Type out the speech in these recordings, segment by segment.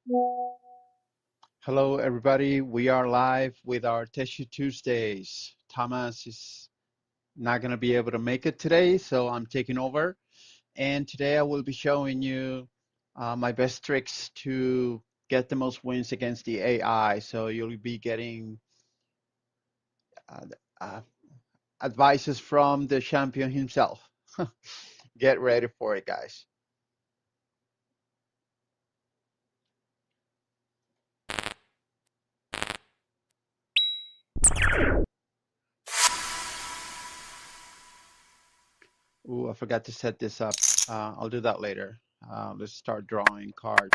Hello, everybody. We are live with our Techu Tuesdays. Thomas is not going to be able to make it today, so I'm taking over. And today I will be showing you my best tricks to get the most wins against the AI. So you'll be getting uh, uh, advices from the champion himself. Get ready for it, guys. Ooh, I forgot to set this up. I'll do that later. Let's start drawing cards.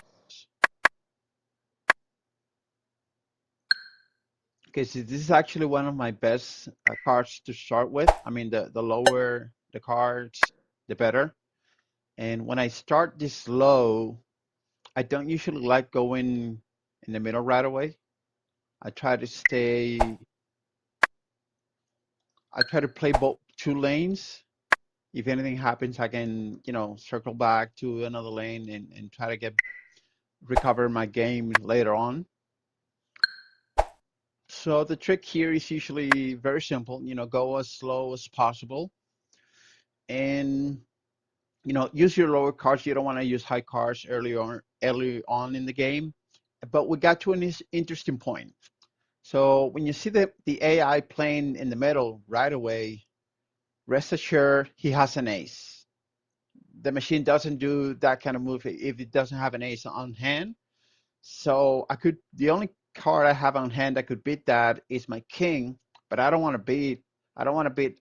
Okay, so this is actually one of my best cards to start with. I mean, the lower the cards, the better. And when I start this low, I don't usually like going in the middle right away. I try to stay, I try to play both two lanes. If anything happens, I can, circle back to another lane and try to recover my game later on. So the trick here is usually very simple, go as slow as possible and use your lower cards. You don't want to use high cards early on in the game. But we got to an interesting point. So when you see the AI playing in the middle right away, rest assured he has an ace. The machine doesn't do that kind of move if it doesn't have an ace on hand. So the only card I have on hand that could beat that is my king, but I don't want to beat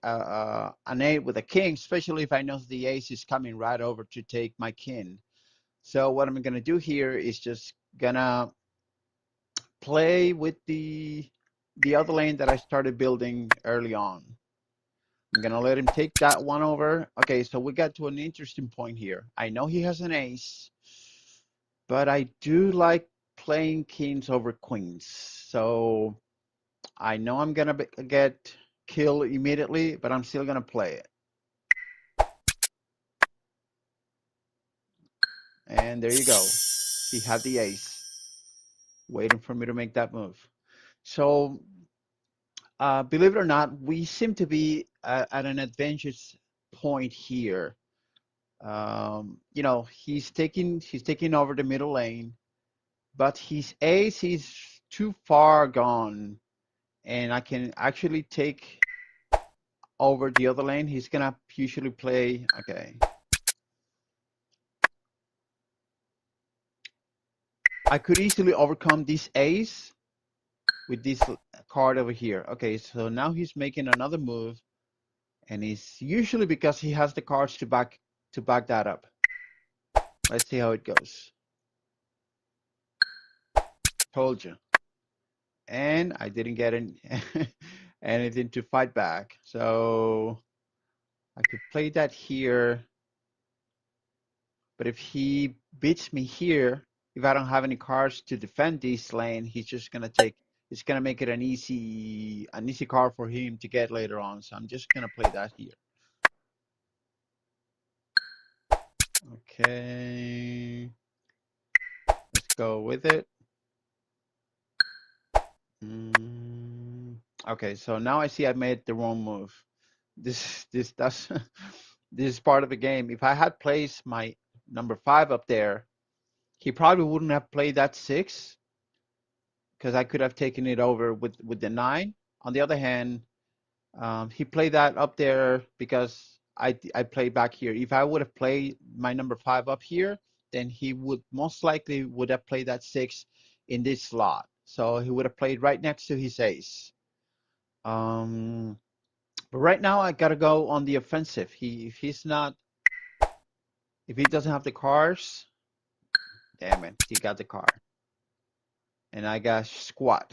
an eight with a king, especially if I know the ace is coming right over to take my king. So what I'm gonna do here is just gonna play with the other lane that I started building early on. I'm gonna let him take that one over. Okay, so we got to an interesting point here. I know he has an ace, but I do like playing kings over queens. So I know I'm gonna get killed immediately, but I'm still gonna play it. And there you go. He had the ace, waiting for me to make that move. So believe it or not, we seem to be at an advantage point here. He's taking over the middle lane, but his ace is too far gone, and I can actually take over the other lane. He's gonna usually play. Okay, I could easily overcome this ace with this card over here. Okay, so now he's making another move, and it's usually because he has the cards to back that up. Let's see how it goes. Told you. And I didn't get anything to fight back. So I could play that here. But if he beats me here, if I don't have any cards to defend this lane, he's just gonna it's gonna make it an easy card for him to get later on. So I'm just gonna play that here. Okay, let's go with it. Okay, so now I see I made the wrong move. That's this is part of the game. If I had placed my number 5 up there, he probably wouldn't have played that 6 because I could have taken it over with the 9. On the other hand, he played that up there because I played back here. If I would have played my number 5 up here, then he would most likely would have played that 6 in this slot. So he would have played right next to his ace. Um, but right now I gotta go on the offensive. If he doesn't have the cars, damn it, he got the car, and I got squat.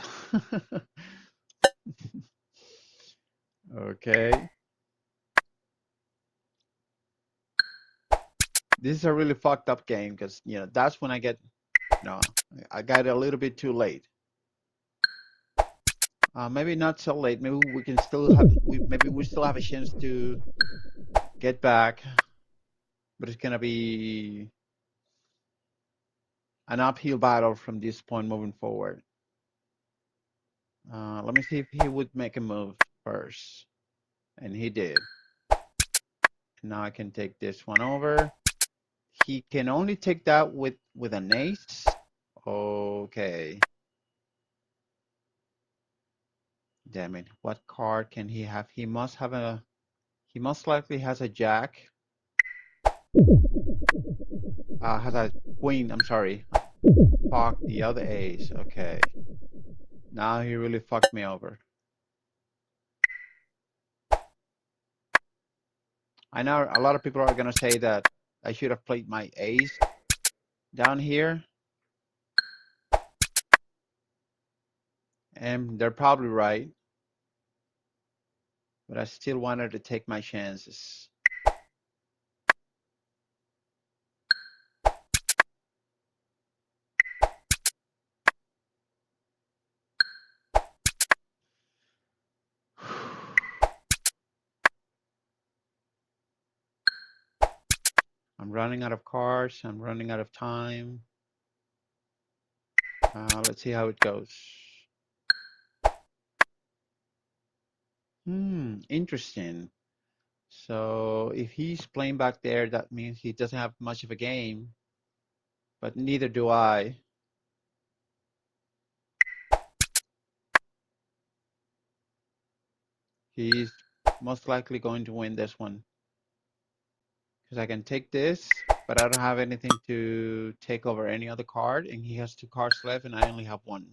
Okay, this is a really fucked up game because that's when I got it a little bit too late. Maybe not so late. Maybe we can still have maybe we still have a chance to get back, but it's gonna be an uphill battle from this point moving forward. Let me see if he would make a move first. And he did. Now I can take this one over. He can only take that with an ace. Okay. Damn it. What card can he have? He must likely has a jack. Has a queen, I'm sorry. Fuck the other ace. Okay. Now he really fucked me over. I know a lot of people are gonna say that I should have played my ace down here. And they're probably right. But I still wanted to take my chances. I'm running out of cards. I'm running out of time. Let's see how it goes. Interesting. So if he's playing back there, that means he doesn't have much of a game, but neither do I. He's most likely going to win this one because I can take this, but I don't have anything to take over any other card, and he has 2 cards left, and I only have 1.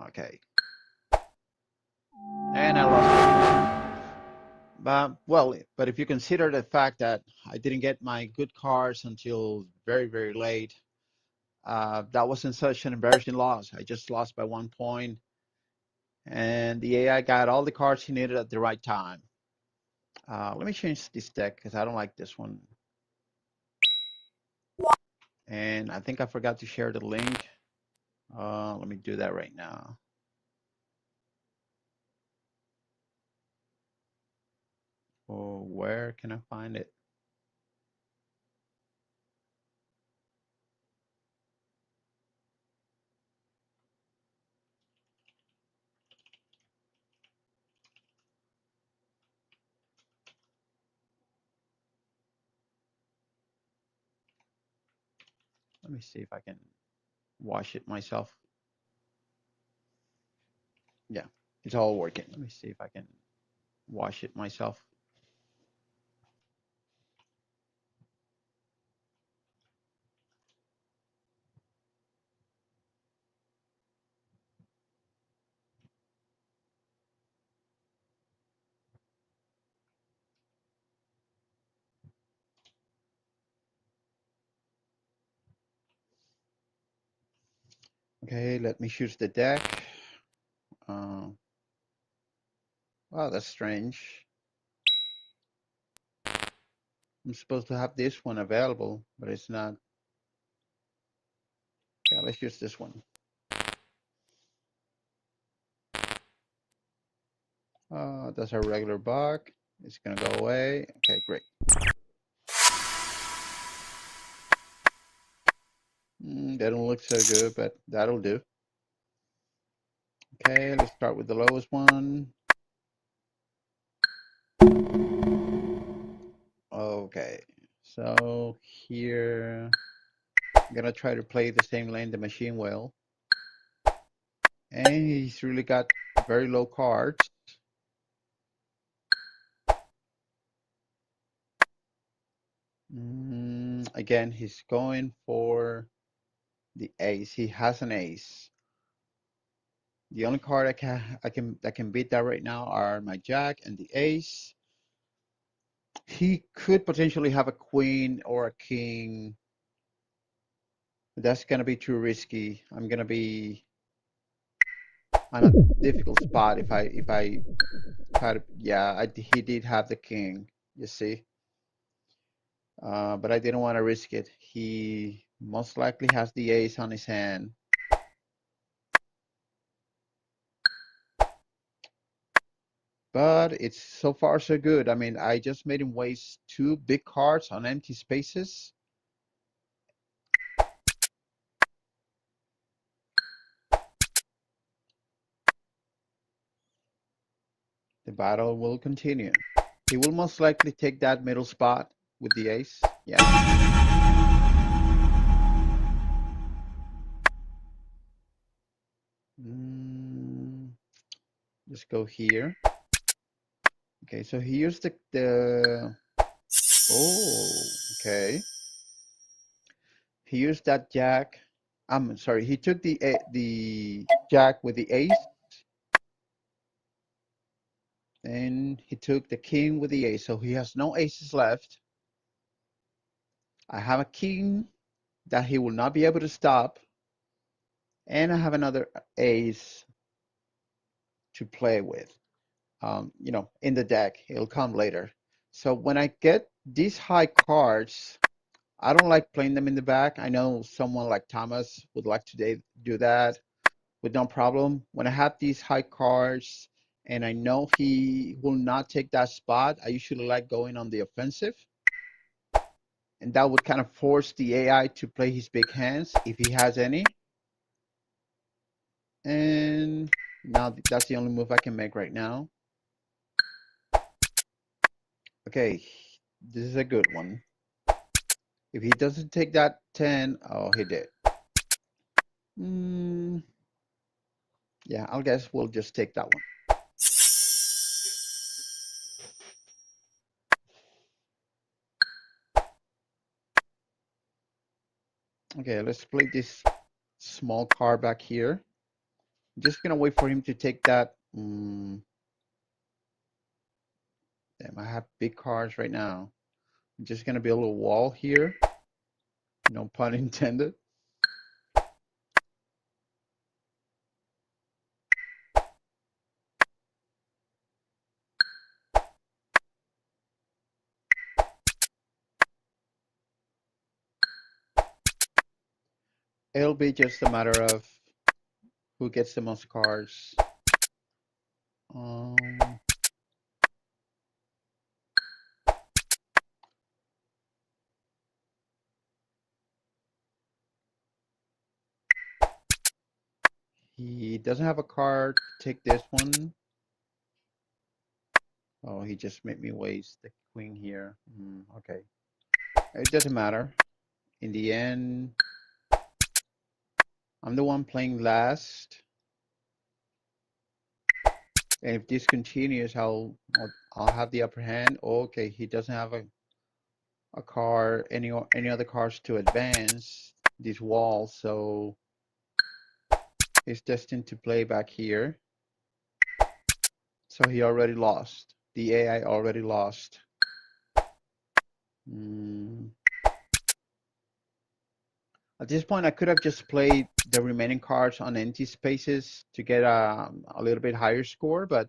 Okay. And I lost. But if you consider the fact that I didn't get my good cards until very, very late, that wasn't such an embarrassing loss. I just lost by 1 point, and the AI got all the cards he needed at the right time. Let me change this deck because I don't like this one. And I think I forgot to share the link. Let me do that right now. Oh, where can I find it? Let me see if I can wash it myself. Yeah, it's all working. Let me see if I can wash it myself. Okay, let me choose the deck. Wow, that's strange. I'm supposed to have this one available, but it's not. Yeah, let's use this one. That's our regular bug. It's gonna go away. Okay, great. That don't look so good, but that'll do. Okay, let's start with the lowest one. Okay, so here I'm gonna try to play the same lane the machine will. And he's really got very low cards. Again, he's going for the ace. He has an ace. The only card that can beat that right now are my jack and the ace. He could potentially have a queen or a king. That's gonna be too risky. I'm gonna be on a difficult spot if I try to. Yeah, he did have the king. You see, but I didn't want to risk it. He most likely has the ace on his hand. But it's so far so good. I mean, I just made him waste 2 big cards on empty spaces. The battle will continue. He will most likely take that middle spot with the ace. Yeah. Mm, just go here. Okay, so he used the oh, okay. He used that jack. I'm sorry. He took the jack with the ace, and he took the king with the ace. So he has no aces left. I have a king that he will not be able to stop, and I have another ace to play with. In the deck, it'll come later. So when I get these high cards, I don't like playing them in the back. I know someone like Thomas would like to do that with no problem. When I have these high cards and I know he will not take that spot, I usually like going on the offensive. And that would kind of force the AI to play his big hands if he has any. And now that's the only move I can make right now. Okay, this is a good one. If he doesn't take that 10, oh, he did. Yeah, I guess we'll just take that one. Okay, let's play this small card back here. I'm just gonna wait for him to take that. Damn, I have big cards right now. I'm just gonna build a wall here. No pun intended. It'll be just a matter of who gets the most cards. Um, he doesn't have a card. Take this one. Oh, he just made me waste the queen here. Okay. It doesn't matter. In the end, I'm the one playing last. And if this continues, I'll have the upper hand. Okay, he doesn't have a card, any other cards to advance this wall, so he's destined to play back here. So he already lost. The AI already lost. At this point, I could have just played the remaining cards on empty spaces to get a little bit higher score, but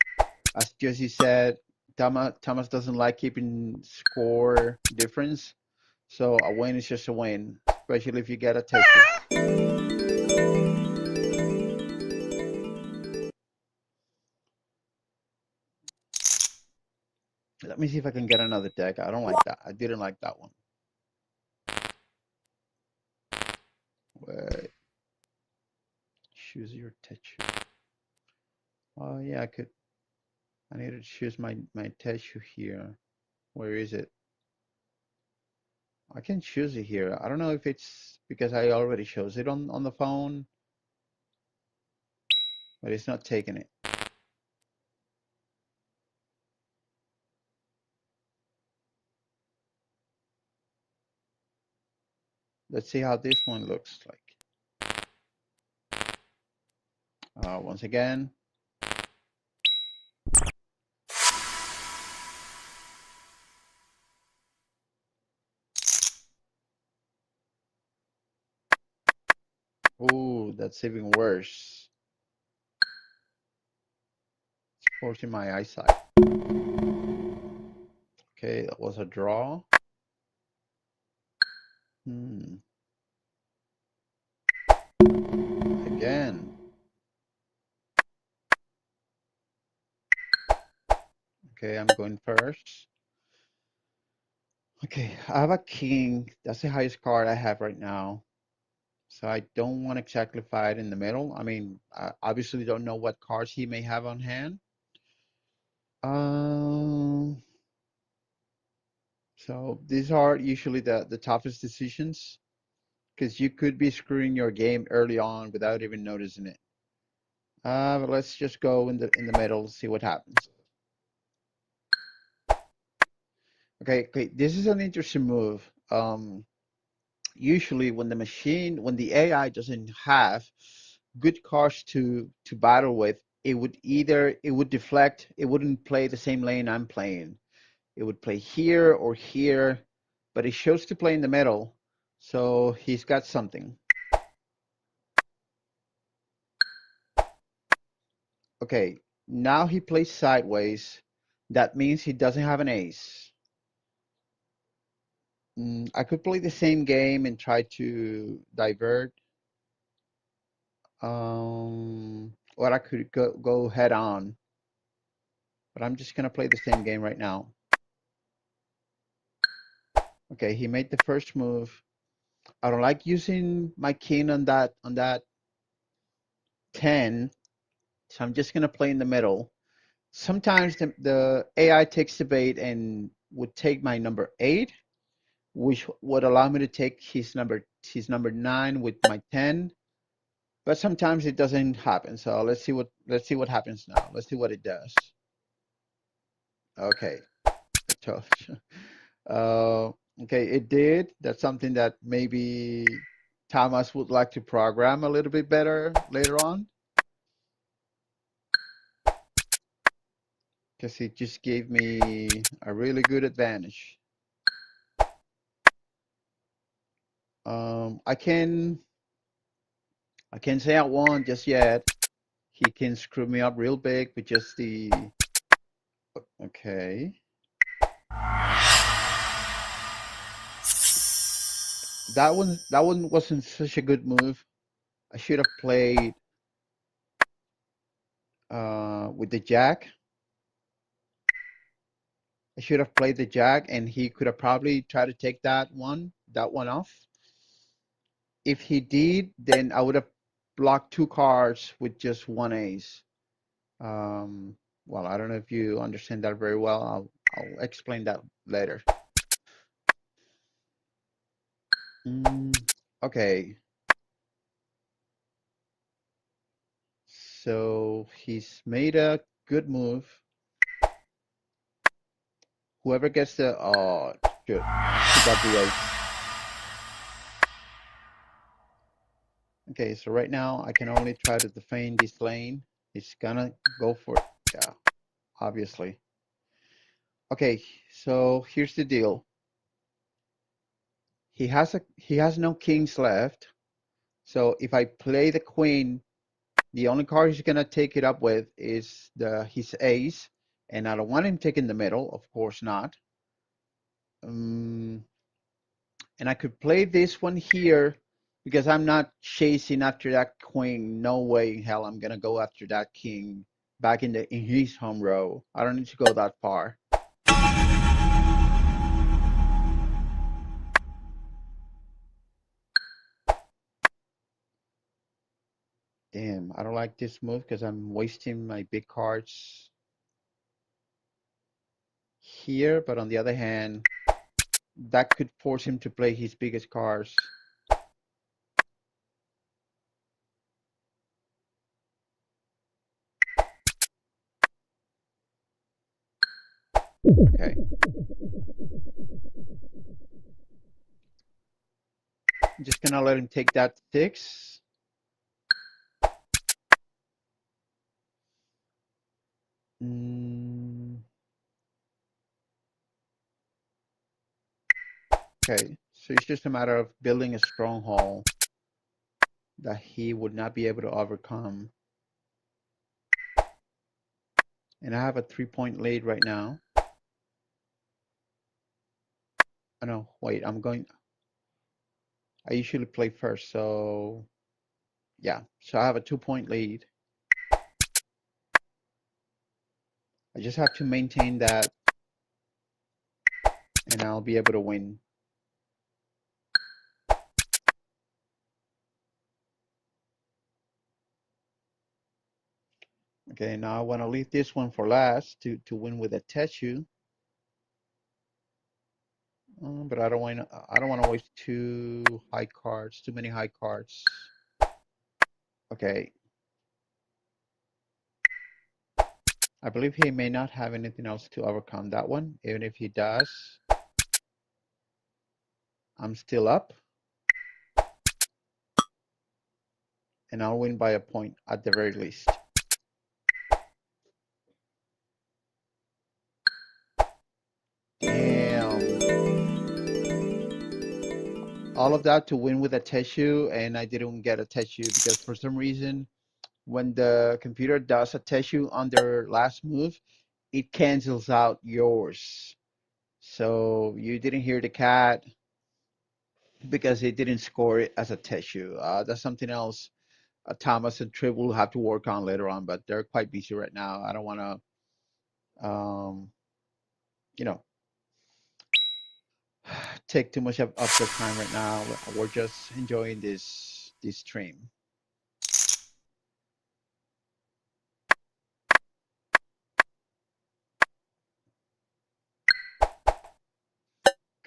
as Jesse said, Thomas doesn't like keeping score difference, so a win is just a win, especially if you get a Techu. Let me see if I can get another deck. I don't like that. I didn't like that one. Wait. Choose your Techu. Oh yeah, I could. I need to choose my Techu here. Where is it? I can choose it here. I don't know if it's because I already chose it on the phone, but it's not taking it. Let's see how this one looks like. Once again. Oh, that's even worse. It's forcing my eyesight. Okay, that was a draw. Again. Okay, I'm going first. Okay, I have a king. That's the highest card I have right now. So I don't want to exactly fight in the middle. I mean, I obviously don't know what cards he may have on hand. Um, so these are usually the toughest decisions because you could be screwing your game early on without even noticing it. But let's just go in the middle, see what happens. Okay, okay, this is an interesting move. Usually when the AI doesn't have good cards to battle with, it would deflect, it wouldn't play the same lane I'm playing. It would play here or here, but it chose to play in the middle, so he's got something. Okay, now he plays sideways. That means he doesn't have an ace. I could play the same game and try to divert. Or I could go head on, but I'm just gonna play the same game right now. Okay, he made the first move. I don't like using my king on that 10, so I'm just gonna play in the middle. Sometimes the AI takes the bait and would take my number 8, which would allow me to take his number 9 with my 10. But sometimes it doesn't happen. So let's see what happens now. Let's see what it does. Okay, tough. Uh, okay, it did. That's something that maybe Thomas would like to program a little bit better later on, because it just gave me a really good advantage. I can't say I won just yet. He can screw me up real big with just the okay. That one wasn't such a good move. I should have played with the jack. I should have played the jack, and he could have probably tried to take that one off. If he did, then I would have blocked 2 cards with just one ace. Um, well, I don't know if you understand that very well. I'll explain that later. Okay, so he's made a good move. Whoever gets the shoot, he got the ace. Okay, so right now I can only try to defend this lane. He's gonna go for it. Yeah, obviously. Okay, so here's the deal. He has no kings left. So if I play the queen, the only card he's gonna take it up with is his ace, and I don't want him taking the middle, of course not. Um, and I could play this one here because I'm not chasing after that queen. No way in hell I'm gonna go after that king back in his home row. I don't need to go that far. Damn, I don't like this move because I'm wasting my big cards here, but on the other hand, that could force him to play his biggest cards. Okay. I'm just gonna let him take that 6. Mm, okay, so it's just a matter of building a stronghold that he would not be able to overcome. And I have a 3-point lead right now. Oh no, wait, I usually play first, so yeah, so I have a 2-point lead. I just have to maintain that and I'll be able to win. Okay, now I want to leave this one for last to win with a Techu. But I don't want to waste too high cards, too many high cards. Okay, I believe he may not have anything else to overcome that one. Even if he does, I'm still up, and I'll win by a point at the very least. Damn. All of that to win with a Techu, and I didn't get a Techu because for some reason, when the computer does a Techu on their last move, it cancels out yours. So you didn't hear the cat because it didn't score it as a Techu. That's something else Thomas and Trip will have to work on later on, but they're quite busy right now. I don't want to, you know, take too much of their time right now. We're just enjoying this stream.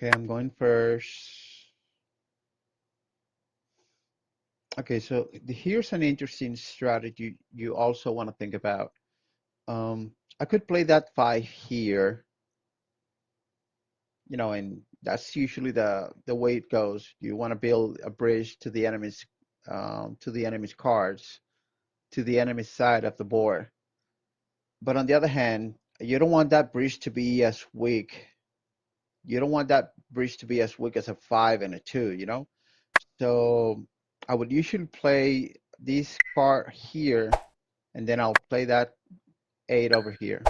Okay, I'm going first. Okay, so here's an interesting strategy you also want to think about. I could play that five here, and that's usually the way it goes. You want to build a bridge to the enemy's cards, to the enemy side of the board. But on the other hand, you don't want that bridge to be as weak. You don't want that bridge to be as weak as a five and a two. So I would usually play this card here, and then I'll play that eight over here.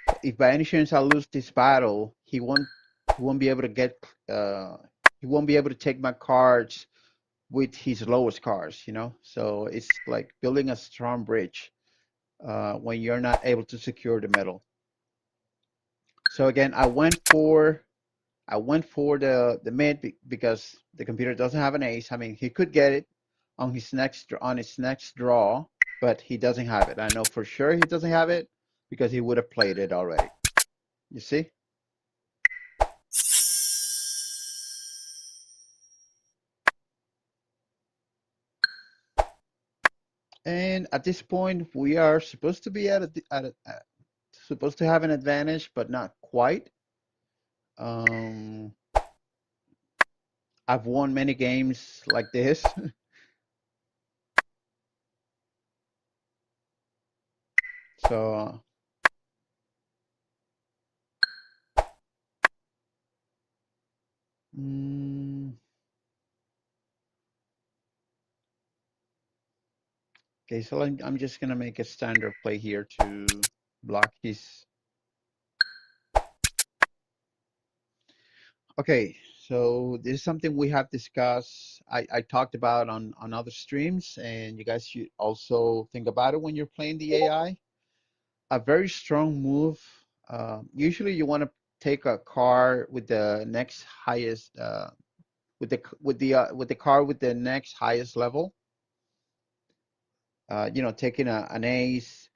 So if by any chance I lose this battle, he won't be able to uh he won't be able to take my cards with his lowest cards. So it's like building a strong bridge when you're not able to secure the metal. So again, I went for the mid because the computer doesn't have an ace. I mean, he could get it on his next draw, but he doesn't have it. I know for sure he doesn't have it because he would have played it already. You see? And at this point, we are supposed to be supposed to have an advantage, but not quite. Um, I've won many games like this. So, mm, okay, so I'm just gonna make a standard play here to block his. Okay, so this is something we have discussed. I talked about on other streams, and you guys should also think about it when you're playing the AI. A very strong move. Usually, you want to take a car with the next highest, with the car with the next highest level. Taking an ace,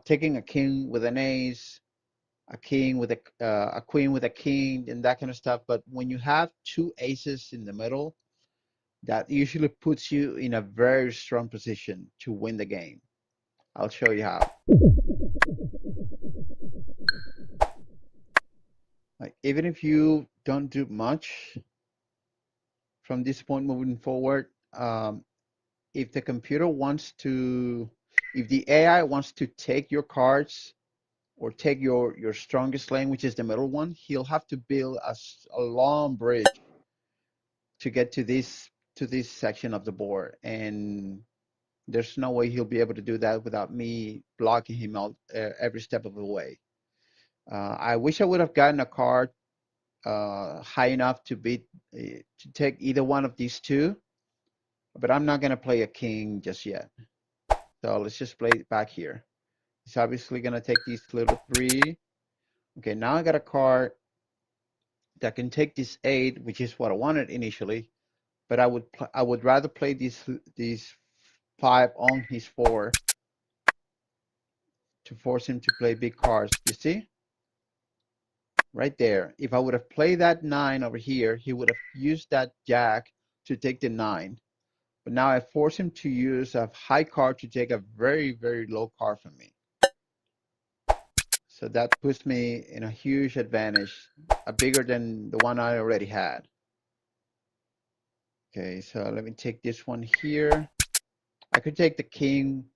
taking a king with an ace, a king with a queen with a king, and that kind of stuff. But when you have two aces in the middle, that usually puts you in a very strong position to win the game. I'll show you how. Like even if you don't do much from this point moving forward, if the computer wants to, if the AI wants to take your cards or take your strongest lane, which is the middle one, he'll have to build a long bridge to get to this section of the board, and there's no way he'll be able to do that without me blocking him out every step of the way. I wish I would have gotten a card high enough to take either one of these two, but I'm not gonna play a king just yet. So let's just play it back here. He's obviously gonna take these little three. Okay, now I got a card that can take this eight, which is what I wanted initially, but I would rather play these 5 on his 4 to force him to play big cards. You see? Right there. If I would have played that 9 over here, he would have used that jack to take the 9. But now I force him to use a high card to take a very, very low card from me. So that puts me in a huge advantage, bigger than the one I already had. Okay, so let me take this one here. I could take the king.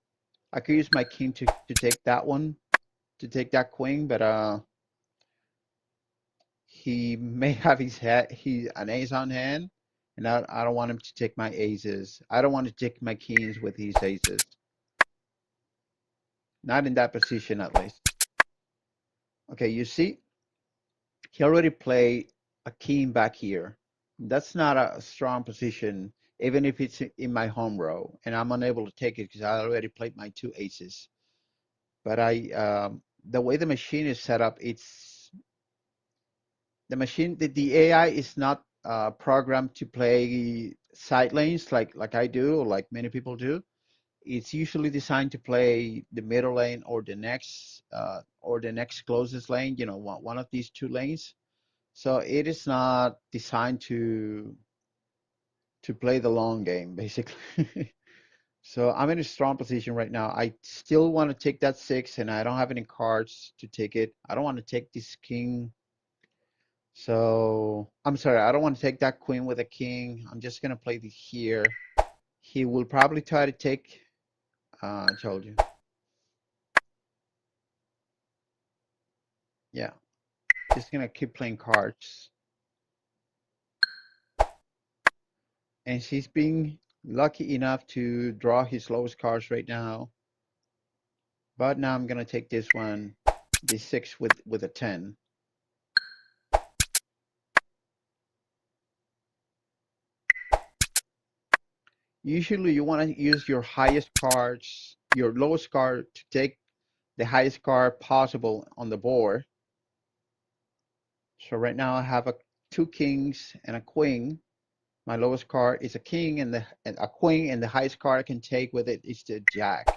I could use my king to take that one, to take that queen, but he may have an ace on hand, and I don't want him to take my aces. I don't want to take my kings with his aces. Not in that position, at least. Okay, you see, he already played a king back here. That's not a strong position, even if it's in my home row, and I'm unable to take it because I already played my 2 aces. But the way the machine is set up, the AI is not programmed to play side lanes like I do, or like many people do. It's usually designed to play the middle lane or the next closest lane, one of these 2 lanes. So it is not designed to play the long game, basically. So I'm in a strong position right now. I still want to take that 6, and I don't have any cards to take it. I don't want to take this king. So I'm sorry, I don't want to take that queen with a king. I'm just gonna play this here. He will probably try to take. I told you. Yeah, just gonna keep playing cards. And she's being lucky enough to draw his lowest cards right now. But now I'm gonna take this one, this 6 with a 10. Usually you want to use your highest cards, your lowest card to take the highest card possible on the board. So right now I have 2 kings and a queen. My lowest card is a king and a queen, and the highest card I can take with it is the jack,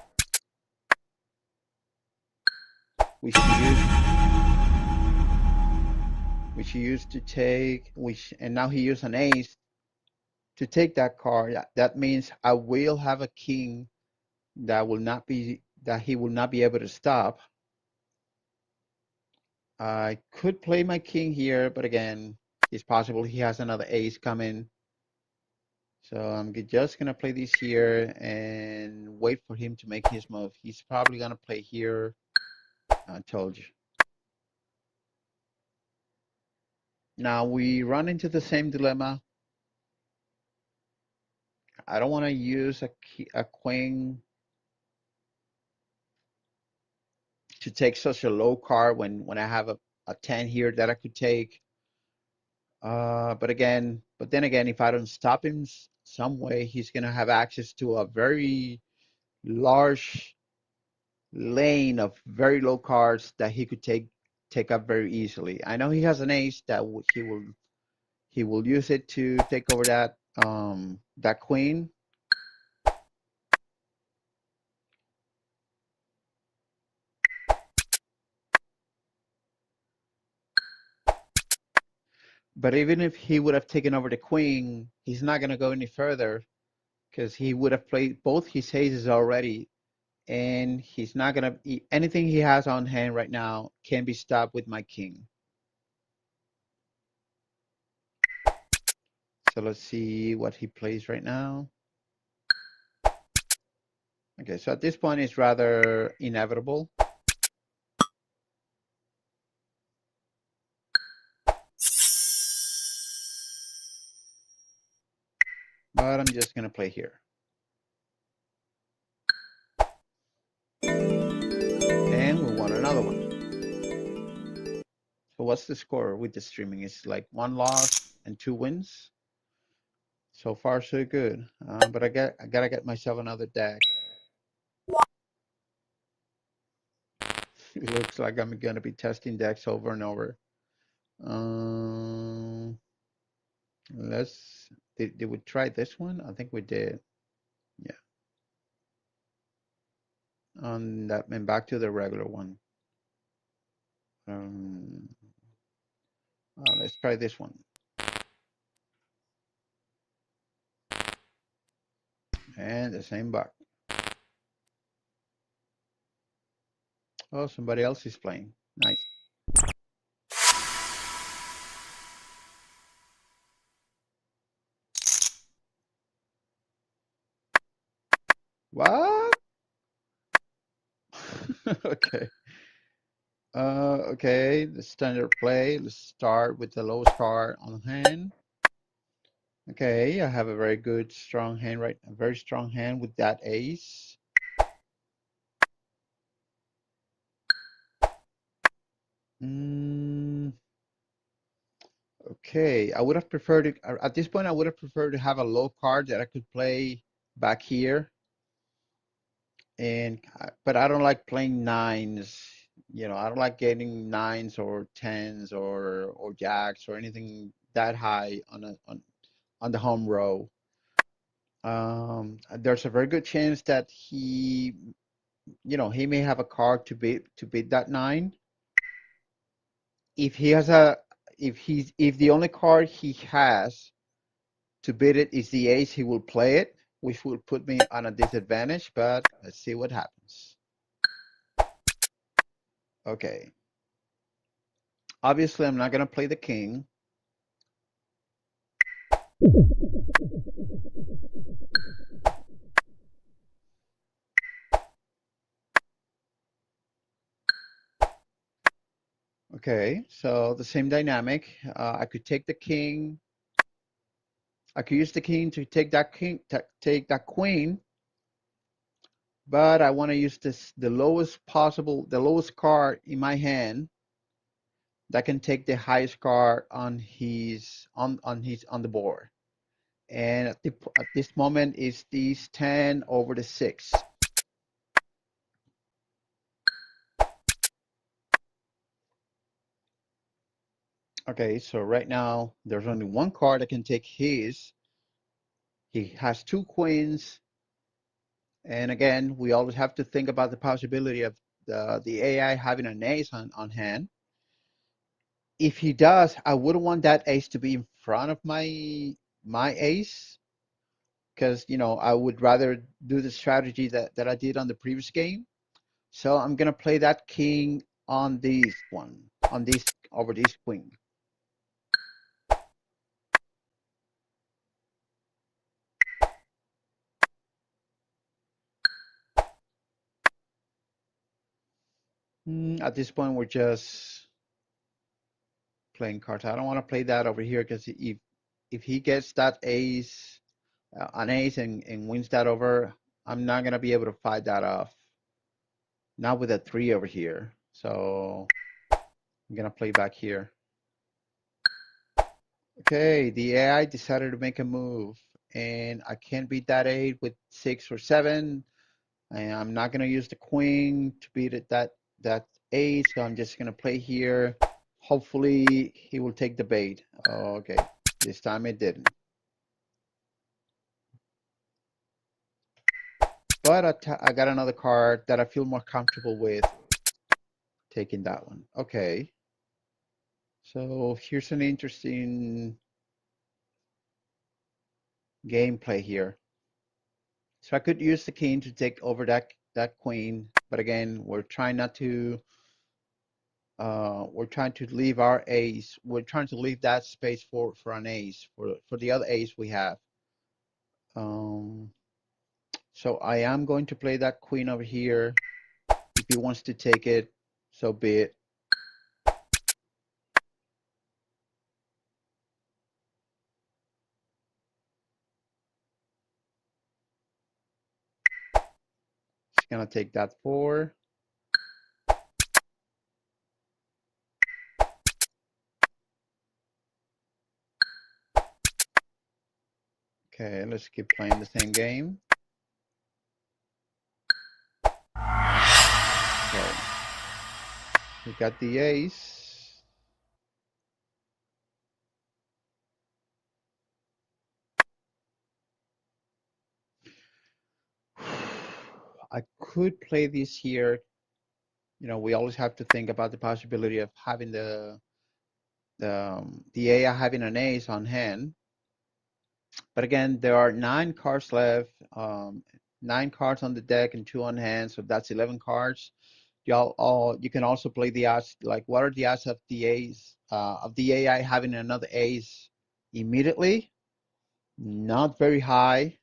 which he used to take, and now he used an ace to take that card. That means I will have a king that he will not be able to stop. I could play my king here, but again, it's possible he has another ace coming. So I'm just gonna play this here and wait for him to make his move. He's probably gonna play here. I told you. Now we run into the same dilemma. I don't want to use a queen to take such a low card when I have a 10 here that I could take. But then again, if I don't stop him some way, he's gonna have access to a very large lane of very low cards that he could take up very easily. I know he has an ace that he will use it to take over that queen. But even if he would have taken over the queen, he's not going to go any further because he would have played both his aces already, and he's not going to anything he has on hand right now can be stopped with my king. So let's see what he plays right now. Okay, so at this point it's rather inevitable. But I'm just going to play here. And we won another one. So what's the score with the streaming? It's like 1 loss and 2 wins. So far, so good. But I gotta get myself another deck. It looks like I'm gonna be testing decks over and over. Um, did we try this one? I think we did. Yeah. on that and back to the regular one. Um, let's try this one. And the same back. Oh, somebody else is playing. Nice. What? Okay. Okay, the standard play. Let's start with the lowest card on hand. Okay, I have a very good, strong hand, right? A very strong hand with that ace. Mm, okay, I would have preferred to, at this point, I would have preferred to have a low card that I could play back here. And, but I don't like playing nines. You know, I don't like getting nines or tens or jacks or anything that high on the home row. There's a very good chance that he may have a card to beat that nine. If he has a, if the only card he has to beat it is the ace, he will play it, which will put me on a disadvantage. But let's see what happens. Okay, obviously I'm not gonna play the king. Okay, so the same dynamic. I could take the king. I could use the king to take that king, take that queen, but I want to use the lowest possible, the lowest card in my hand that can take the highest card on the board. And at this moment is these 10 over the 6. Okay, so right now there's only one card that can take his. He has two queens. And again, we always have to think about the possibility of the AI having an ace on hand. If he does, I wouldn't want that ace to be in front of my ace, because I would rather do the strategy that I did on the previous game. So I'm gonna play that king on this one, on this over this queen. At this point, we're just playing cards. I don't want to play that over here because if he gets that ace, an ace and wins that over, I'm not gonna be able to fight that off. Not with a 3 over here. So I'm gonna play back here. Okay, the AI decided to make a move, and I can't beat that 8 with 6 or 7. And I'm not gonna use the queen to beat it that 8, so I'm just gonna play here. Hopefully he will take the bait. Okay, this time it didn't. But I got another card that I feel more comfortable with taking that one. Okay, so here's an interesting gameplay here. So I could use the king to take over that queen, but again, we're trying to leave our ace. We're trying to leave that space for an ace for the other ace we have. Um, so I am going to play that queen over here. If he wants to take it, so be it. He's gonna take that 4. Okay, let's keep playing the same game. Okay, we got the ace. I could play this here. We always have to think about the possibility of having the AI having an ace on hand. But again, there are 9 cards left, 9 cards on the deck and 2 on hand, so that's 11 cards. You can also play the odds, like what are the odds of the ace of the AI having another ace immediately? Not very high.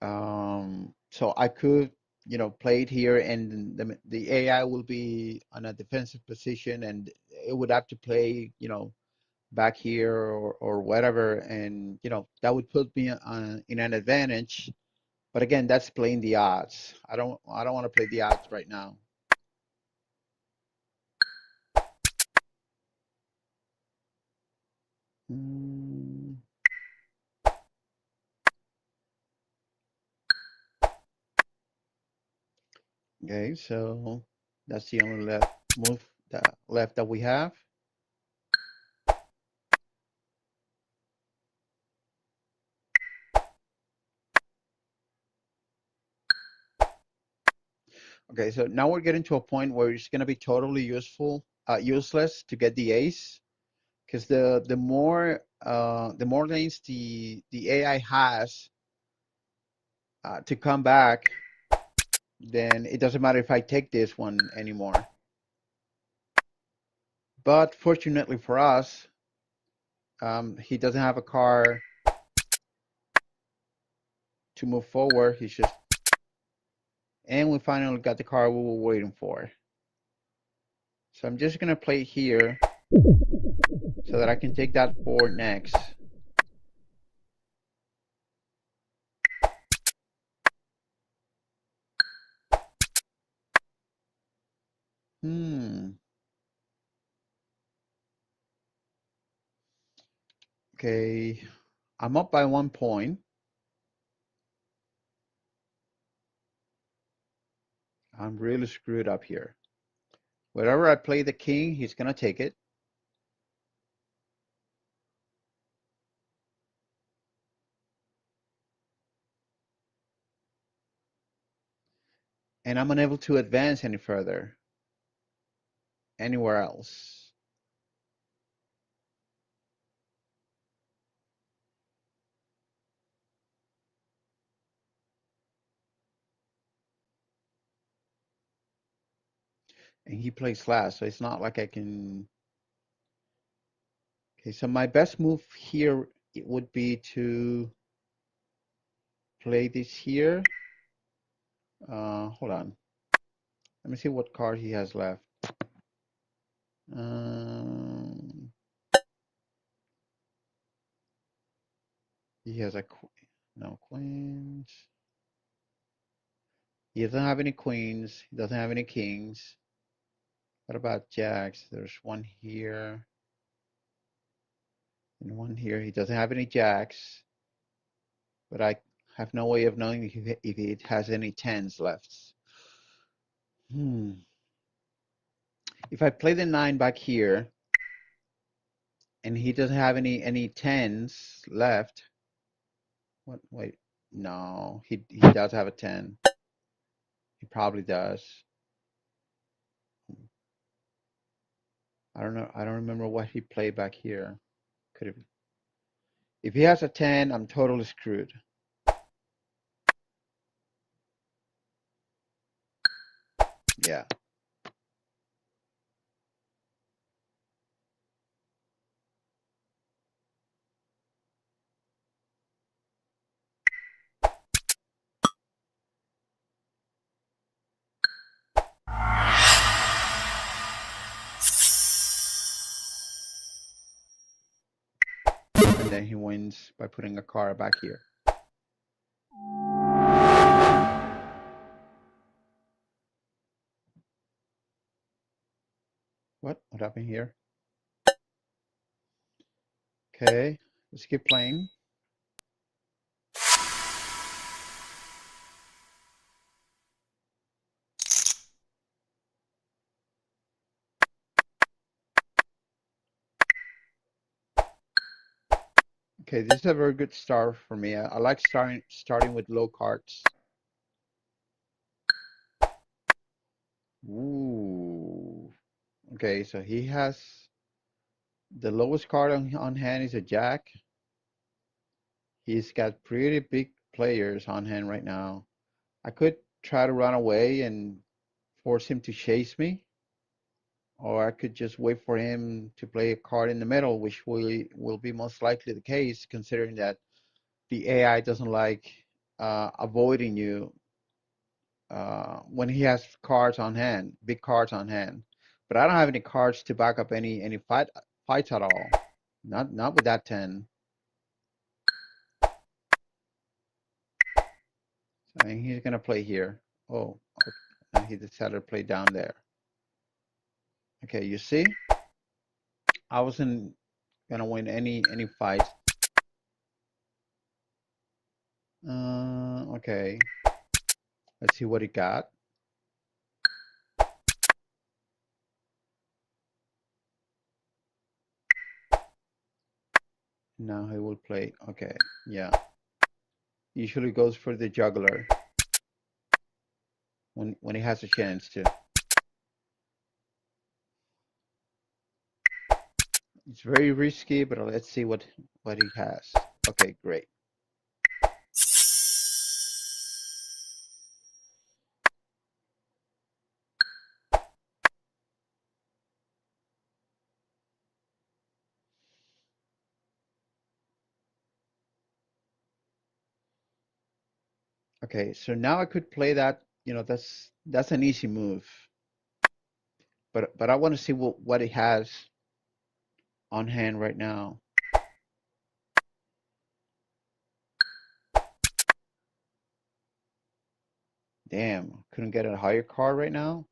So I could, play it here, and the AI will be on a defensive position, and it would have to play, back here or whatever, and that would put me in an advantage. But again, that's playing the odds. I don't want to play the odds right now. Mm, okay, so that's the only left that we have. Okay, so now we're getting to a point where it's going to be totally useless to get the ace, because the more lanes the AI has to come back, then it doesn't matter if I take this one anymore. But fortunately for us, he doesn't have a car to move forward. And we finally got the car we were waiting for. So I'm just gonna play here so that I can take that forward next. Hmm. Okay. I'm up by 1 point. I'm really screwed up here. Wherever I play the king, he's gonna take it. And I'm unable to advance any further anywhere else. And he plays last, so it's not like I can. Okay, so my best move here it would be to play this here. Hold on. Let me see what card he has left. Um, he has no queens. He doesn't have any queens. He doesn't have any kings. What about jacks? There's one here and one here. He doesn't have any jacks, but I have no way of knowing if it has any tens left. If I play the 9 back here and he doesn't have any tens left, what? Wait, no, he does have a 10. He probably does. I don't know. I don't remember what he played back here. Could have. If he has a 10, I'm totally screwed. Yeah. And then he wins by putting a card back here. What? What happened here? Okay, let's keep playing. Okay, this is a very good start for me. I like starting with low cards. Ooh. Okay, so he has the lowest card on hand is a jack. He's got pretty big players on hand right now. I could try to run away and force him to chase me, or I could just wait for him to play a card in the middle, which will be most likely the case, considering that the AI doesn't like avoiding you when he has cards on hand, big cards on hand. But I don't have any cards to back up any fights at all. Not with that 10. So and he's gonna play here. Oh, okay. Now he decided to play down there. Okay, you see, I wasn't gonna win any fights. Okay, let's see what he got. Now he will play. Okay, yeah. Usually goes for the juggler when he has a chance to. It's very risky, but let's see what he has. Okay, great. Okay, so now I could play that. That's an easy move. But I want to see what he has on hand right now. Damn, couldn't get a higher card right now.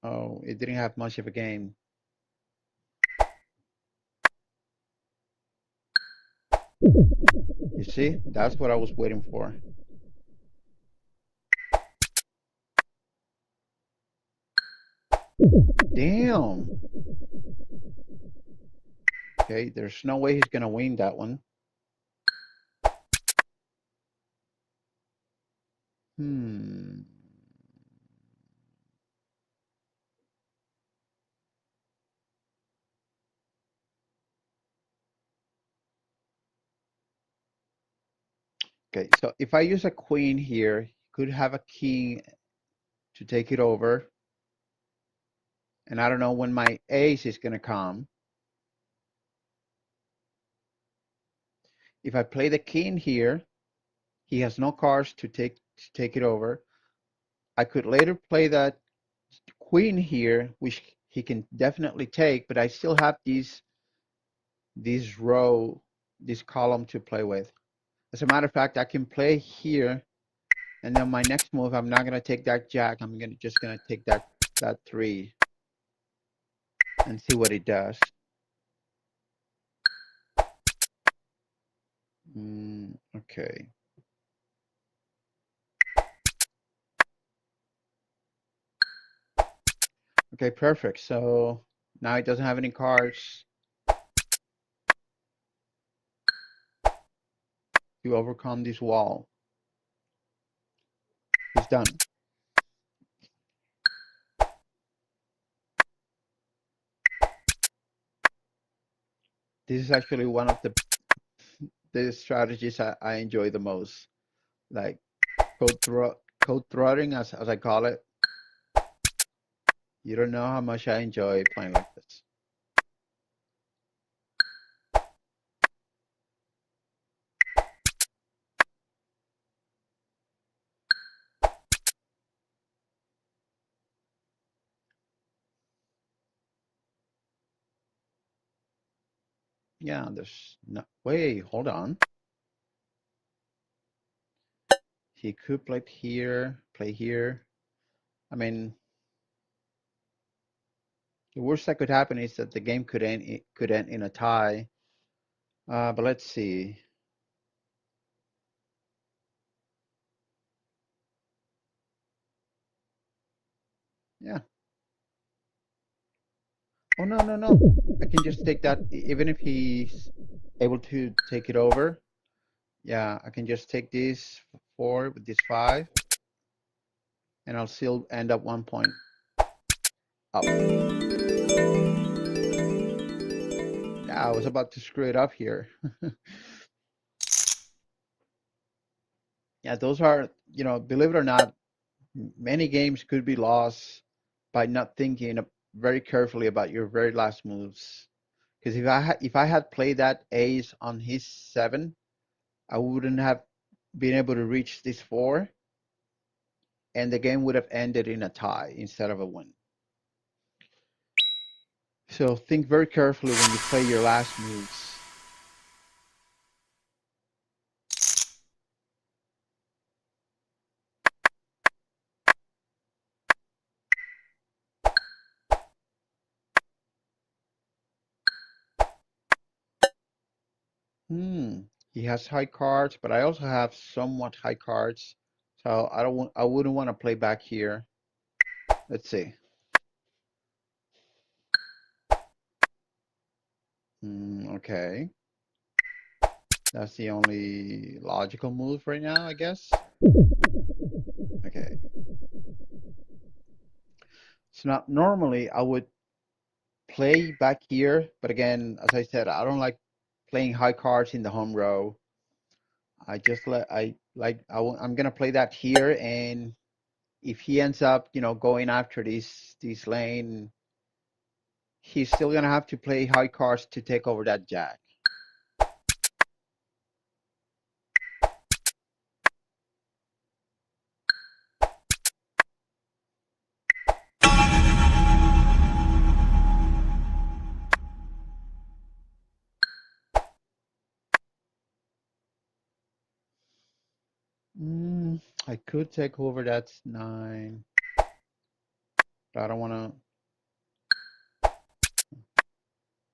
Oh, it didn't have much of a game. You see, that's what I was waiting for. Damn. Okay, there's no way he's gonna win that one. Hmm. Okay, so if I use a queen here, he could have a king to take it over. And I don't know when my ace is gonna come. If I play the king here, he has no cards to take it over. I could later play that queen here, which he can definitely take, but I still have this column to play with. As a matter of fact, I can play here, and then my next move, I'm not gonna take that jack. I'm just gonna take that 3 and see what it does. Okay. Okay, perfect. So now it doesn't have any cards to overcome this wall. He's done. This is actually one of the strategies I enjoy the most, like code throttling, as I call it. You don't know how much I enjoy playing like this. Yeah, there's no. Wait, hold on. He could play here, play here. I mean, the worst that could happen is that the game could end in a tie. But let's see. Yeah. Oh no, no, no. I can just take that even if he's able to take it over. Yeah, I can just take this 4 with this 5, and I'll still end up 1 point up. Yeah, I was about to screw it up here. Yeah, those are, believe it or not, many games could be lost by not thinking very carefully about your very last moves. Because if I had played that ace on his 7, I wouldn't have been able to reach this 4, and the game would have ended in a tie instead of a win. So think very carefully when you play your last moves. Hmm. He has high cards, but I also have somewhat high cards. So I wouldn't want to play back here. Let's see. Okay. That's the only logical move right now, I guess. Okay. So now normally I would play back here, but again, as I said, I don't like playing high cards in the home row. I'm gonna play that here, and if he ends up, going after this lane, he's still gonna have to play high cards to take over that jack. I could take over that 9, but I don't wanna.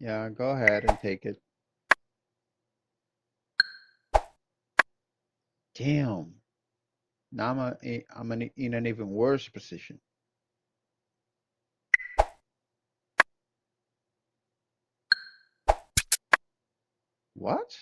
Yeah, go ahead and take it. Damn. Now in an even worse position. What?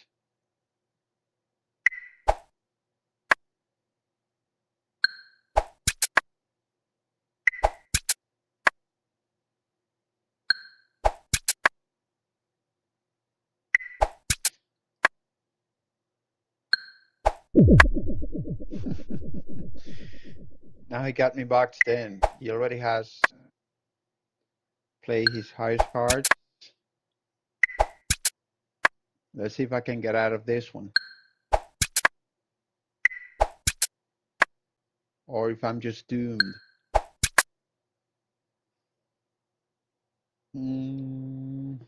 Now he got me boxed in. He already has played his highest card. Let's see if I can get out of this one. Or if I'm just doomed. Mm,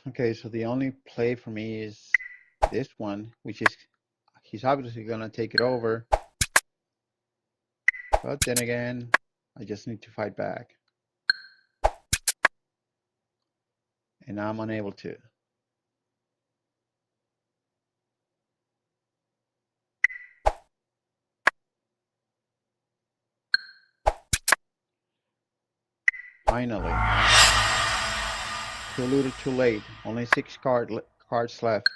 okay, so the only play for me is this one, which is he's obviously gonna take it over. But then again, I just need to fight back. And I'm unable to. Finally. Too little too late. Only 6 cards left.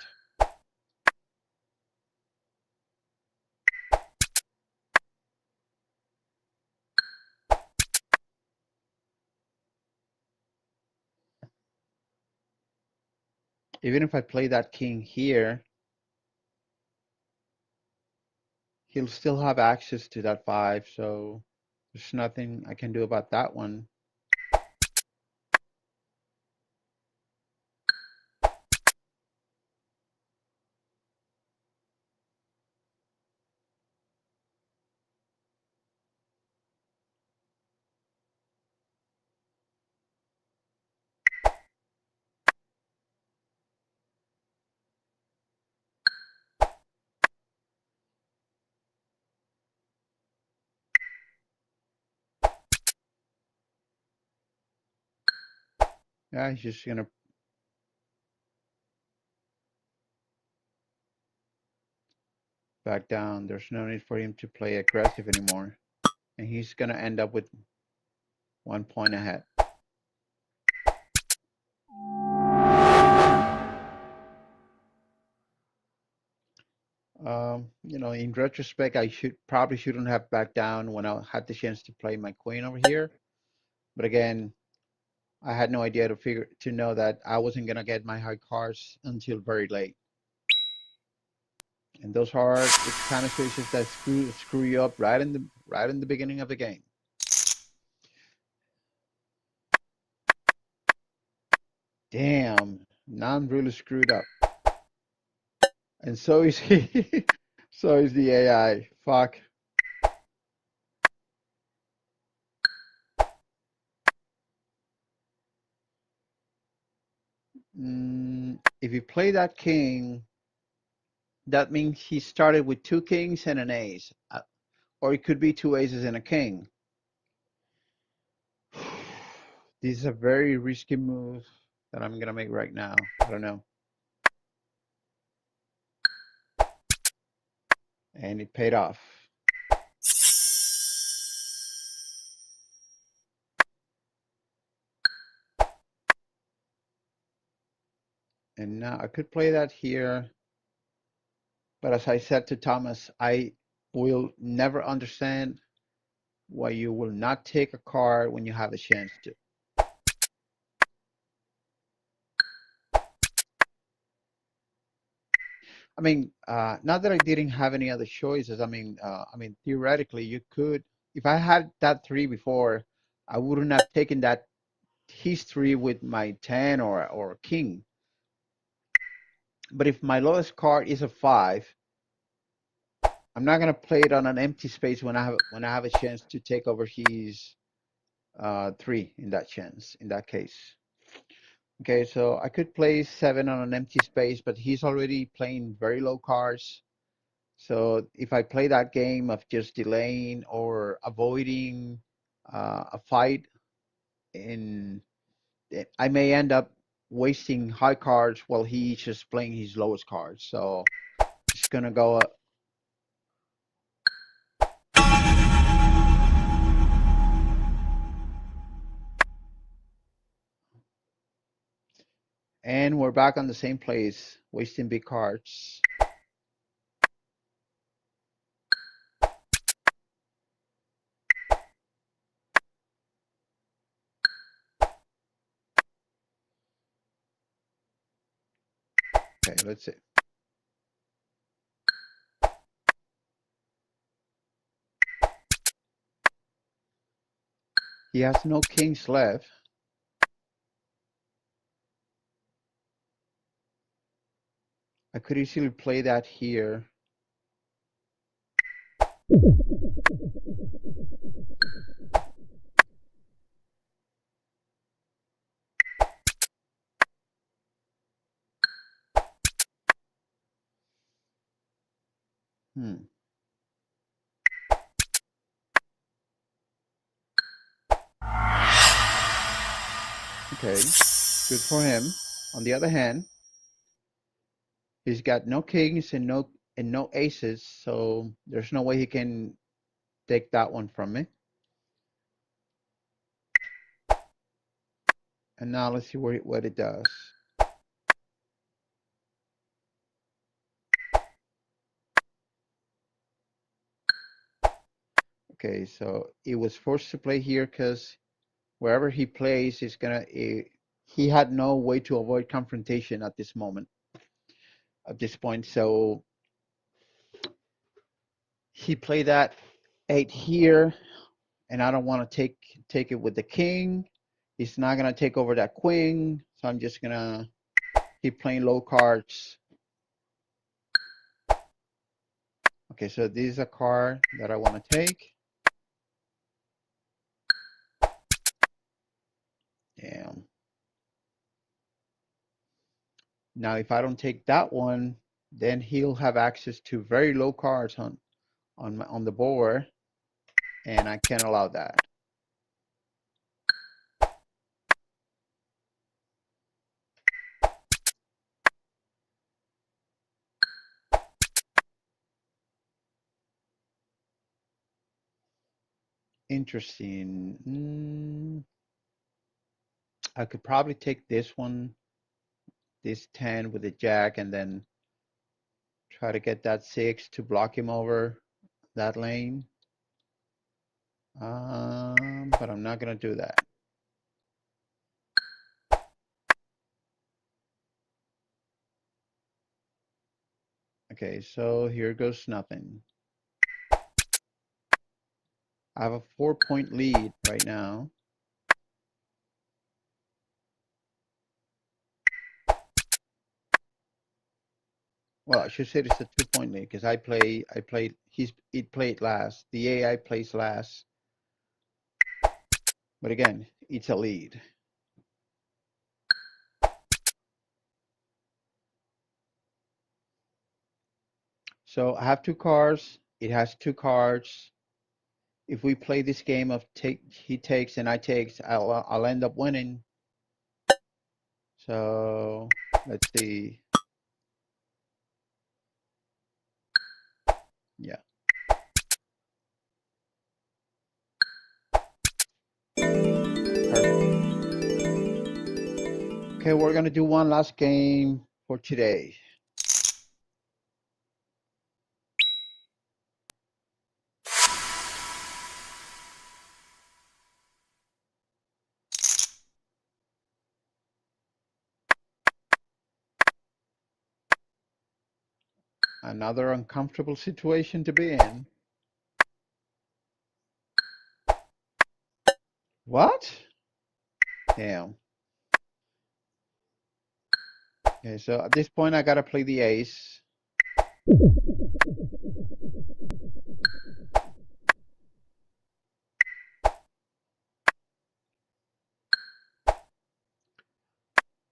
Even if I play that king here, he'll still have access to that 5, so there's nothing I can do about that one. Yeah, he's just gonna. back down. There's no need for him to play aggressive anymore. And he's going to end up with 1 point ahead. In retrospect, I probably shouldn't have backed down when I had the chance to play my queen over here. But again, I had no idea to know that I wasn't gonna get my high cards until very late. And those hard it's kind of switches that screw you up right in the beginning of the game. Damn, now I'm really screwed up. And so is he. So is the AI. Fuck. If you play that king, that means he started with 2 kings and an ace. Or it could be 2 aces and a king. This is a very risky move that I'm gonna make right now. I don't know. And it paid off. And now I could play that here. But as I said to Thomas, I will never understand why you will not take a card when you have a chance to. I mean, not that I didn't have any other choices. I mean, theoretically, you could. If I had that 3 before, I wouldn't have taken that history with my 10 or king. But if my lowest card is a 5, I'm not gonna play it on an empty space when I have a chance to take over his 3 in that case. Okay, so I could play 7 on an empty space, but he's already playing very low cards. So if I play that game of just delaying or avoiding a fight, and I may end up wasting high cards while he's just playing his lowest cards. So just gonna go. And we're back on the same place, wasting big cards. Okay, let's see. He has no kings left. I could easily play that here. Hmm. Okay, good for him. On the other hand, he's got no kings and no aces, so there's no way he can take that one from me. And now let's see what it does. Okay, so it was forced to play here because wherever he plays, he had no way to avoid confrontation at this moment, at this point. So he played that 8 here, and I don't want to take it with the king. He's not gonna take over that queen, so I'm just gonna keep playing low cards. Okay, so this is a card that I want to take. Damn. Now, if I don't take that one, then he'll have access to very low cards on the board, and I can't allow that. Interesting. I could probably take this one, this 10 with the jack, and then try to get that 6 to block him over that lane. But I'm not gonna do that. Okay, so here goes nothing. I have a 4-point lead right now. Well, I should say it's a 2-point lead because it played last. The AI plays last. But again, it's a lead. So I have 2 cards. It has 2 cards. If we play this game of he takes and I takes, I'll end up winning. So let's see. Yeah. Perfect. Okay, we're gonna do one last game for today. Another uncomfortable situation to be in. What? Damn. Okay, so at this point I gotta play the ace.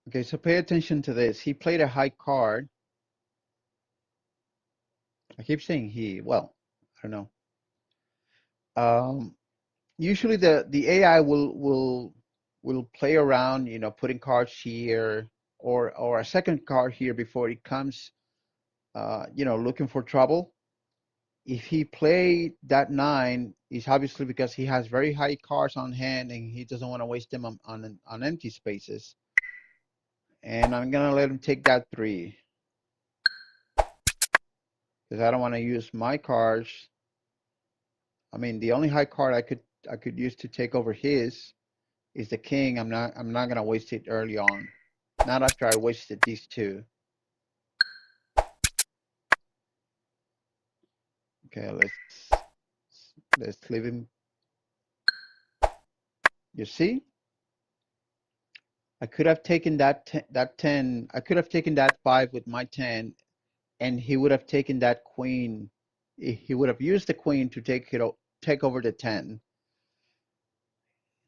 Okay, so pay attention to this. He played a high card. I keep saying well, I don't know. Usually the AI will play around, putting cards here or a second card here before it comes, looking for trouble. If he played that 9, it's obviously because he has very high cards on hand and he doesn't want to waste them on empty spaces. And I'm gonna let him take that 3 because I don't want to use my cards. I mean, the only high card I could use to take over his is the king. I'm not gonna waste it early on. Not after I wasted these 2. Okay, let's leave him. You see, I could have taken that 10. I could have taken that 5 with my 10, and he would have taken that queen. He would have used the queen to take over the 10.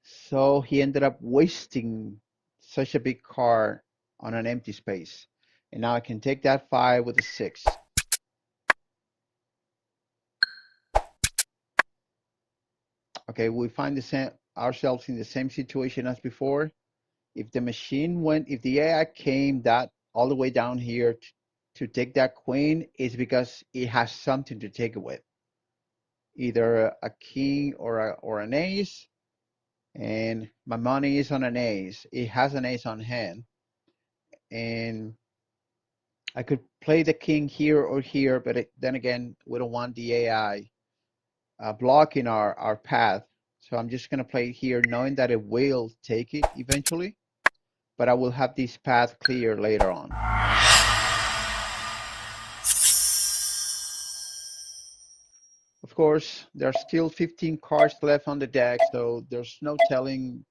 So he ended up wasting such a big card on an empty space. And now I can take that 5 with a 6. Okay, we find ourselves in the same situation as before. If the AI came that all the way down here to take that queen, it's because it has something to take it with, either a king or an ace. And my money is on an ace. It has an ace on hand, and I could play the king here or here, but then again, we don't want the AI blocking our path. So I'm just gonna play here, knowing that it will take it eventually, but I will have this path clear later on. Of course, there's still 15 cards left on the deck, so there's no telling.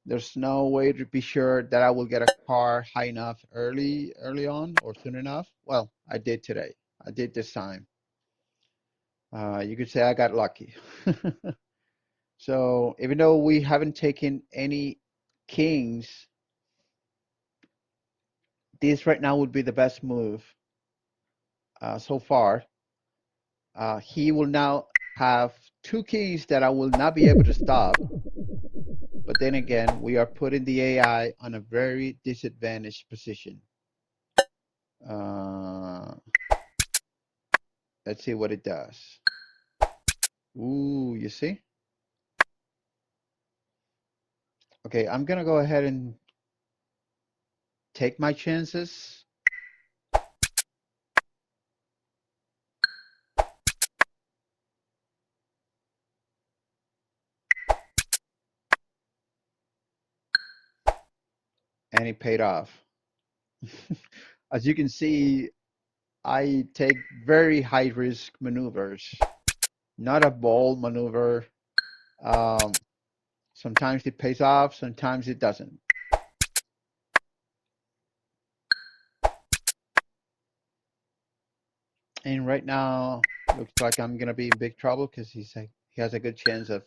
There's no way to be sure that I will get a card high enough early on or soon enough. Well, I did today. I did this time. You could say I got lucky. So even though we haven't taken any kings, this right now would be the best move so far. He will now have 2 kings that I will not be able to stop. But then again, we are putting the AI on a very disadvantaged position. Uh, let's see what it does. Ooh, you see? Okay, I'm gonna go ahead and take my chances. And it paid off. As you can see, I take very high risk maneuvers, not a bold maneuver. Um, Sometimes it pays off, sometimes it doesn't. And right now, looks like I'm gonna be in big trouble because he has a good chance of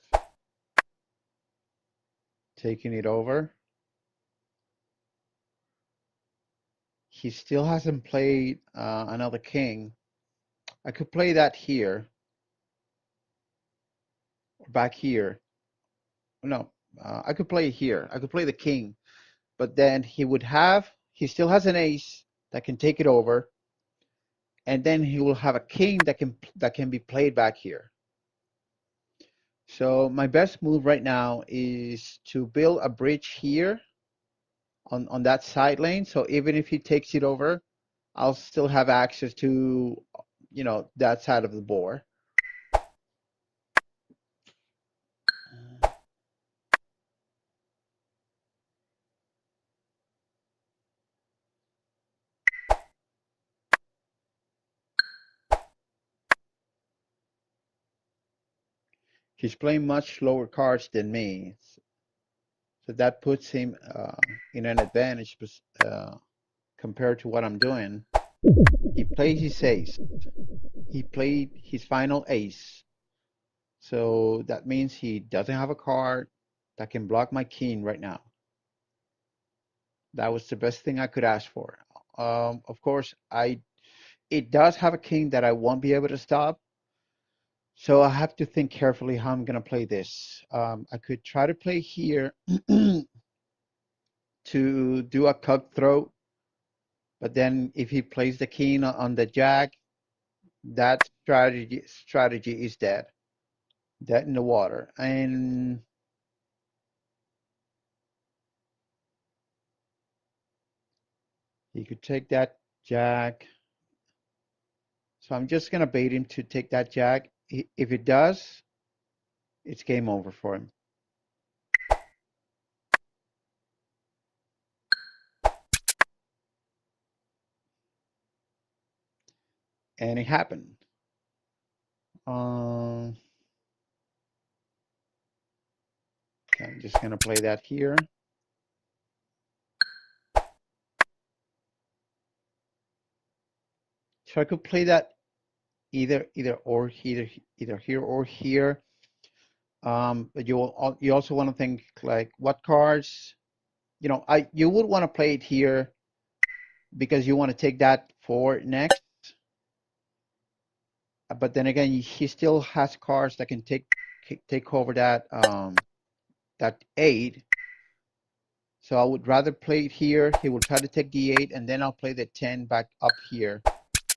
taking it over. He still hasn't played another king. I could play that here, or back here. No, I could play here. I could play the king, but then he still has an ace that can take it over, and then he will have a king that can be played back here. So my best move right now is to build a bridge here on that side lane. So even if he takes it over, I'll still have access to, that side of the board. He's playing much lower cards than me, so that puts him in an advantage compared to what I'm doing. He plays his ace. He played his final ace. So that means he doesn't have a card that can block my king right now. That was the best thing I could ask for. Of course, it does have a king that I won't be able to stop. So I have to think carefully how I'm going to play this. I could try to play here to do a cutthroat, but then if he plays the king on the jack, that strategy is dead. Dead in the water. And he could take that jack. So I'm just going to bait him to take that jack. If it does, it's game over for him. And it happened. Okay, I'm just going to play that here. So I could play that either here or here. But you also want to think like what cards, you would want to play it here because you want to take that forward next. But then again, he still has cards that can take over that 8. So I would rather play it here. He will try to take d8, and then I'll play the 10 back up here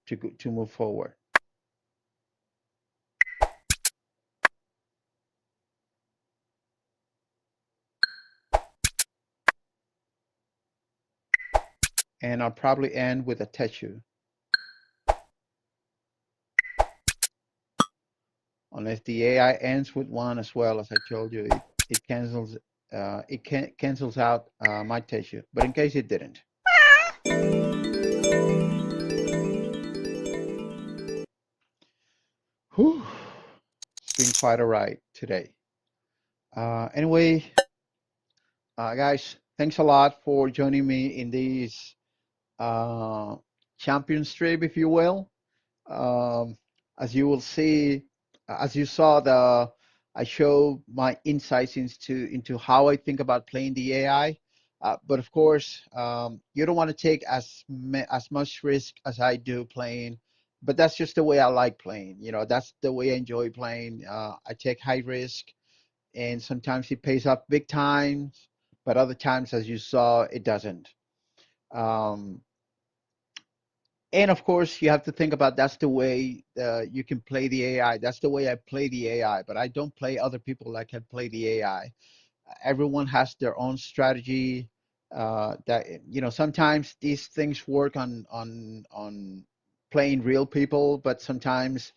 to move forward. And I'll probably end with a Techu. Unless the AI ends with 1 as well, as I told you, it cancels out my Techu. But in case it didn't. Whew. It's been quite a ride today. Anyway, guys, thanks a lot for joining me in this uh, champion strip, if you will. Um, as you will see, as you saw, I show my insights into how I think about playing the AI. But of course, you don't want to take as much risk as I do playing. But that's just the way I like playing. That's the way I enjoy playing. I take high risk, and sometimes it pays off big times, but other times, as you saw, it doesn't. Um, and of course, you have to think about that's the way you can play the AI. That's the way I play the AI, but I don't play other people like I play the AI. Everyone has their own strategy. That sometimes these things work on playing real people, but sometimes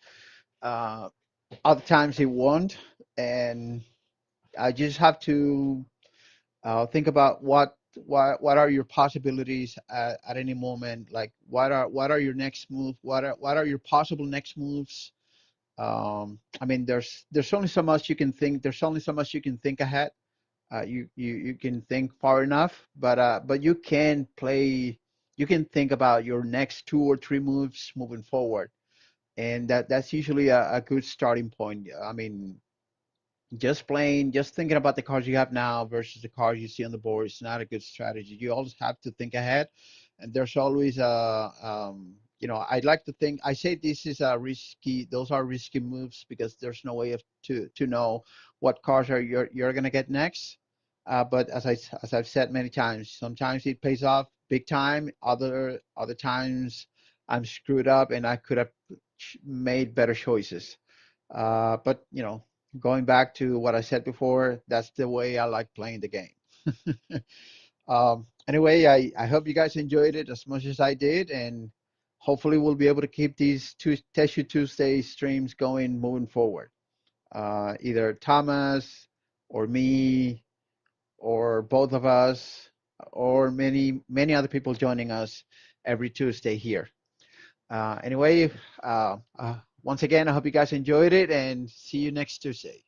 uh, other times it won't. And I just have to think about what are your possibilities at any moment. Like what are your next move? What are your possible next moves? I mean, there's only so much you can think. There's only so much you can think ahead. You can think far enough, but you can play. You can think about your next two or three moves moving forward, and that's usually a good starting point. I mean, just thinking about the cards you have now versus the cards you see on the board is not a good strategy. You always have to think ahead, and there's always I'd like to think. I say this is a risky. Those are risky moves because there's no way to know what cards you're gonna get next. But as I've said many times, sometimes it pays off big time. Other times I'm screwed up and I could have made better choices. But going back to what I said before, that's the way I like playing the game. Anyway, I hope you guys enjoyed it as much as I did, and hopefully we'll be able to keep these two Techu Tuesday streams going moving forward. Either Thomas or me or both of us or many other people joining us every Tuesday here. Anyway, once again, I hope you guys enjoyed it and see you next Tuesday.